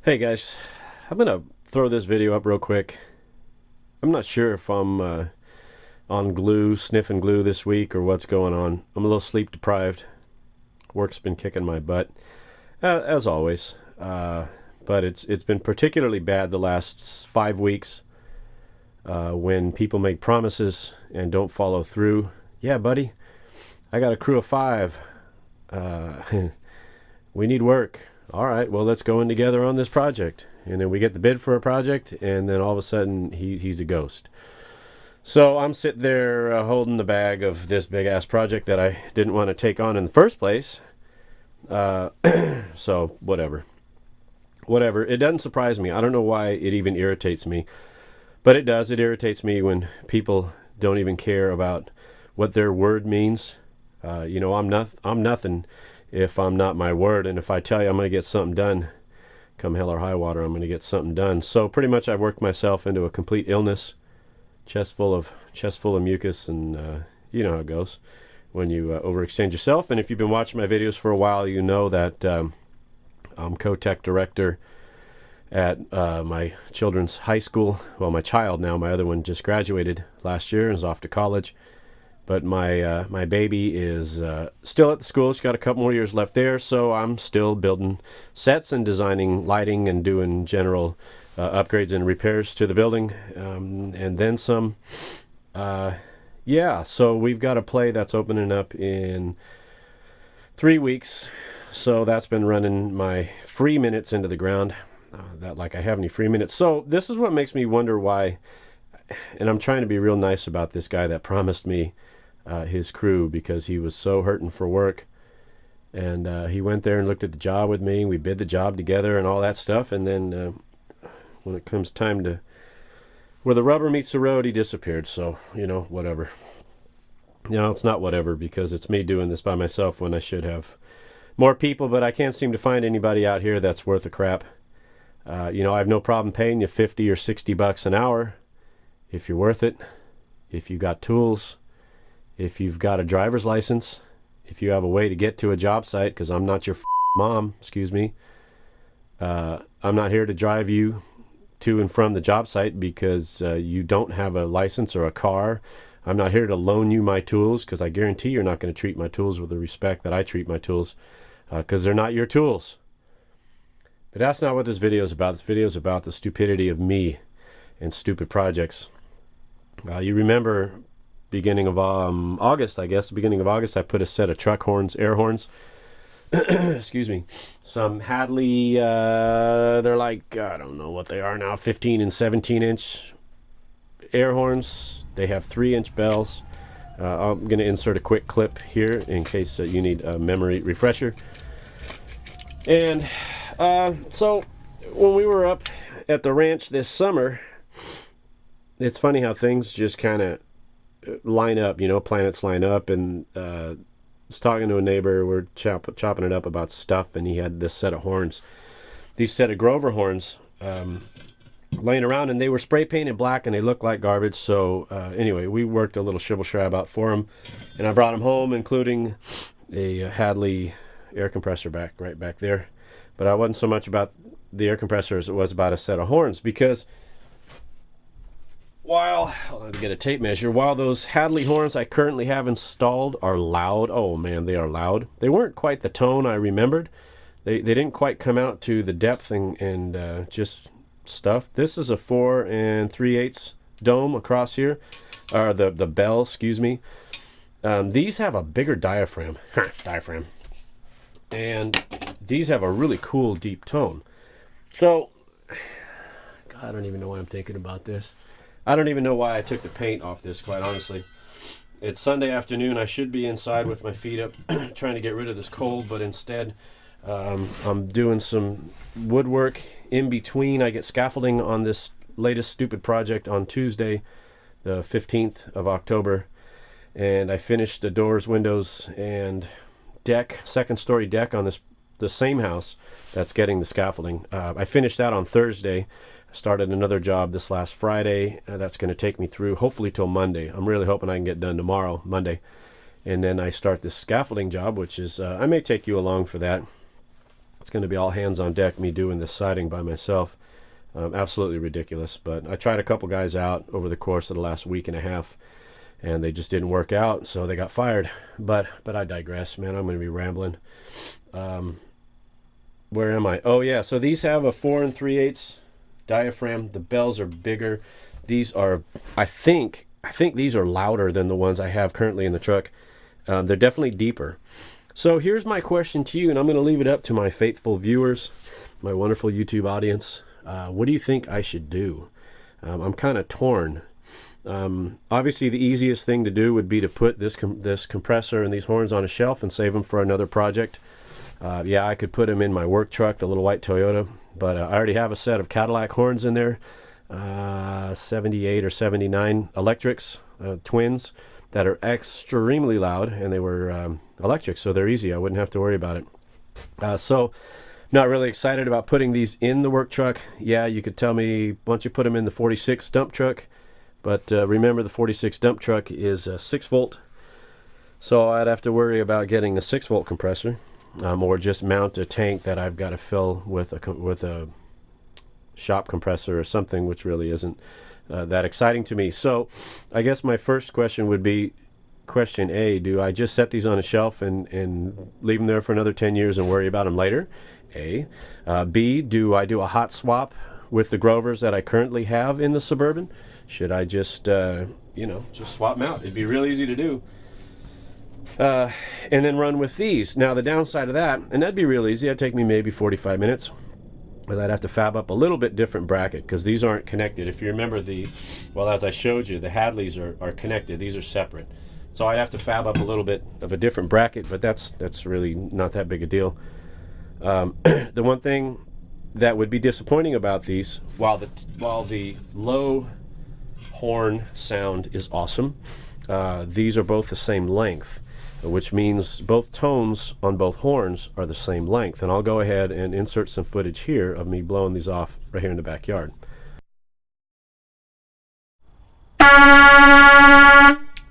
Hey guys, I'm gonna throw this video up real quick. I'm not sure if I'm on glue, sniffing glue this week or what's going on. I'm a little sleep deprived. Work's been kicking my butt, as always. But it's been particularly bad the last 5 weeks when people make promises and don't follow through. Yeah, buddy, I got a crew of 5. We need work. All right, well, let's go in together on this project. And then we get the bid for a project, and then all of a sudden he's a ghost. So I'm sitting there holding the bag of this big ass project that I didn't want to take on in the first place. So whatever. It doesn't surprise me. I don't know why it even irritates me, but it does. It irritates me when people don't even care about what their word means. I'm nothing if I'm not my word, and if I tell you I'm going to get something done, come hell or high water, I'm going to get something done. So pretty much I've worked myself into a complete illness, chest full of mucus, and you know how it goes when you overextend yourself. And if you've been watching my videos for a while, you know that I'm co-tech director at my children's high school. Well, my child now, my other one just graduated last year and is off to college. But my baby is still at the school. She's got a couple more years left there, so I'm still building sets and designing lighting and doing general upgrades and repairs to the building, and then some. So we've got a play that's opening up in 3 weeks, so that's been running my free minutes into the ground. That like I have any free minutes. So this is what makes me wonder why, and I'm trying to be real nice about this guy that promised me his crew, because he was so hurting for work, and he went there and looked at the job with me. We bid the job together and all that stuff, and then when it comes time to where the rubber meets the road, he disappeared. So whatever. It's not whatever, because it's me doing this by myself when I should have more people, but I can't seem to find anybody out here that's worth a crap. I have no problem paying you $50 or $60 an hour if you're worth it, if you got tools, if you've got a driver's license, if you have a way to get to a job site, because I'm not your mom, excuse me. I'm not here to drive you to and from the job site because you don't have a license or a car. I'm not here to loan you my tools, because I guarantee you're not going to treat my tools with the respect that I treat my tools, because they're not your tools. But that's not what this video is about. This video is about the stupidity of me and stupid projects. You remember beginning of August, I put a set of truck horns, air horns, excuse me, some Hadley, they're like, I don't know what they are now, 15 and 17 inch air horns. They have 3-inch bells. I'm going to insert a quick clip here in case you need a memory refresher. And so when we were up at the ranch this summer, it's funny how things just kind of line up, planets line up. And I was talking to a neighbor, we're chopping it up about stuff, and he had this set of horns, these set of Grover horns laying around, and they were spray painted black, and they looked like garbage. So anyway, we worked a little shibble shrab out for him, and I brought him home, including a Hadley air compressor right back there. But I wasn't so much about the air compressor as it was about a set of horns, because while those Hadley horns I currently have installed are loud, oh man, they are loud. They weren't quite the tone I remembered. They didn't quite come out to the depth and just stuff. This is a 4 3/8 dome across here, or the bell, excuse me. These have a bigger diaphragm, and these have a really cool deep tone. So, God, I don't even know why I'm thinking about this. I don't even know why I took the paint off this, quite honestly. It's Sunday afternoon. I should be inside with my feet up trying to get rid of this cold, but instead I'm doing some woodwork in between. I get scaffolding on this latest stupid project on Tuesday, the 15th of October, and I finished the doors, windows, and deck, second story deck on the same house that's getting the scaffolding. I finished that on Thursday. Started another job this last Friday. That's going to take me through hopefully till Monday. I'm really hoping I can get done tomorrow, Monday. And then I start this scaffolding job, which is, I may take you along for that. It's going to be all hands on deck, me doing this siding by myself. Absolutely ridiculous. But I tried a couple guys out over the course of the last week and a half, and they just didn't work out, so they got fired. But I digress, man. I'm going to be rambling. Where am I? Oh yeah, so these have a 4 3/8 diaphragm. The bells are bigger. These are, I think these are louder than the ones I have currently in the truck. They're definitely deeper. So here's my question to you, and I'm going to leave it up to my faithful viewers, my wonderful YouTube audience. What do you think I should do? I'm kind of torn. Obviously, the easiest thing to do would be to put this compressor and these horns on a shelf and save them for another project. Yeah, I could put them in my work truck, the little white Toyota, but I already have a set of Cadillac horns in there, 78 or 79 electrics, twins, that are extremely loud, and they were electric, so they're easy. I wouldn't have to worry about it. So not really excited about putting these in the work truck. Yeah, you could tell me, why don't you put them in the 46 dump truck? But remember, the 46 dump truck is 6 volt, so I'd have to worry about getting a 6 volt compressor, or just mount a tank that I've got to fill with a shop compressor or something, which really isn't that exciting to me. So I guess my first question would be, question A, do I just set these on a shelf and leave them there for another 10 years and worry about them later? A. B, do I do a hot swap with the Grovers that I currently have in the Suburban? Should I just, just swap them out? It'd be real easy to do. And then run with these. Now, the downside of that, and that'd be real easy, it'd take me maybe 45 minutes, because I'd have to fab up a little bit different bracket, because these aren't connected. If you remember as I showed you, the Hadleys are connected. These are separate. So I'd have to fab up a little bit of a different bracket, but that's really not that big a deal. The one thing that would be disappointing about these, while the low horn sound is awesome, these are both the same length, which means both tones on both horns are the same length. And I'll go ahead and insert some footage here of me blowing these off right here in the backyard.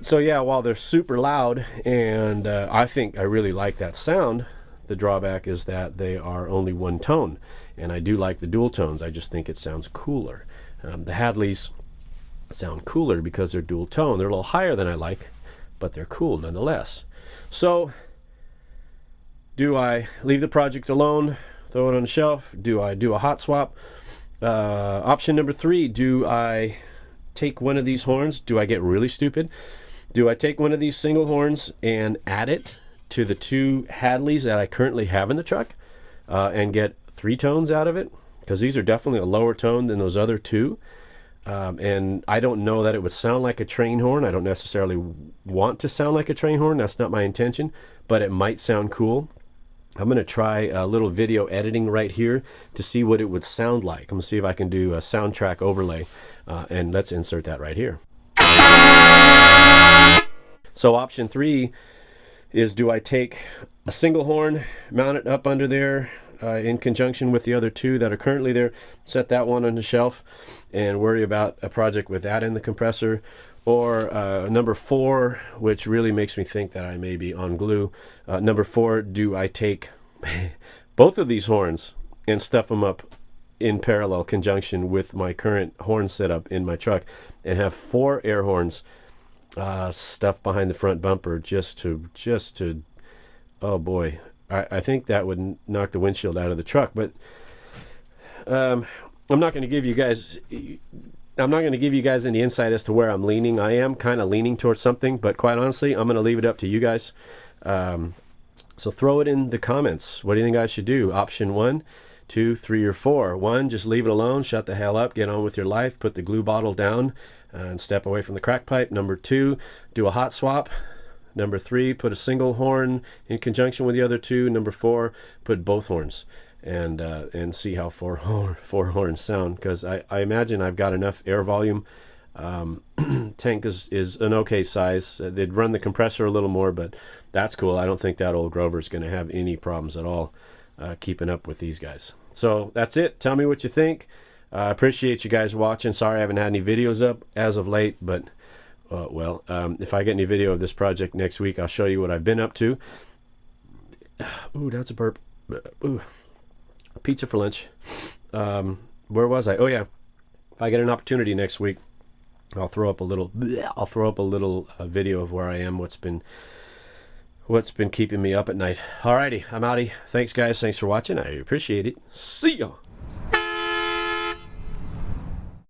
So yeah, while they're super loud, and I think I really like that sound, the drawback is that they are only one tone, and I do like the dual tones. I just think it sounds cooler. The Hadleys sound cooler because they're dual tone. They're a little higher than I like, but they're cool nonetheless. So do I leave the project alone, throw it on the shelf? Do I do a hot swap? Option number 3, do I take one of these horns? Do I get really stupid? Do I take one of these single horns and add it to the 2 Hadleys that I currently have in the truck, and get 3 tones out of it? Because these are definitely a lower tone than those other 2. And I don't know that it would sound like a train horn. I don't necessarily want to sound like a train horn. That's not my intention, but it might sound cool. I'm going to try a little video editing right here to see what it would sound like. I'm going to see if I can do a soundtrack overlay, and let's insert that right here. So option 3 is, do I take a single horn, mount it up under there, in conjunction with the other 2 that are currently there, set that one on the shelf, and worry about a project with that in the compressor? Or number 4, which really makes me think that I may be on glue. Number 4, do I take both of these horns and stuff them up in parallel conjunction with my current horn setup in my truck, and have 4 air horns stuffed behind the front bumper just to oh boy, I think that would knock the windshield out of the truck. But I'm not going to give you guys any insight as to where I'm leaning. I am kind of leaning towards something, but quite honestly, I'm going to leave it up to you guys. So throw it in the comments. What do you think I should do? Option 1, 2, 3, or 4. 1, just leave it alone, shut the hell up, get on with your life, put the glue bottle down, and step away from the crack pipe. Number 2, do a hot swap. Number 3, put a single horn in conjunction with the other 2. Number 4, put both horns, and see how four horns sound, because I imagine I've got enough air volume. Tank is an okay size. They'd run the compressor a little more, but that's cool. I don't think that old Grover's going to have any problems at all keeping up with these guys. So that's it. Tell me what you think. I appreciate you guys watching. Sorry I haven't had any videos up as of late, but if I get any video of this project next week, I'll show you what I've been up to. Ooh, that's a burp. Ooh. pizza for lunch. Where was I? Oh yeah, if I get an opportunity next week, I'll throw up a little video of where I am, what's been keeping me up at night. Alrighty, I'm outie. Thanks guys, thanks for watching. I appreciate it. See ya.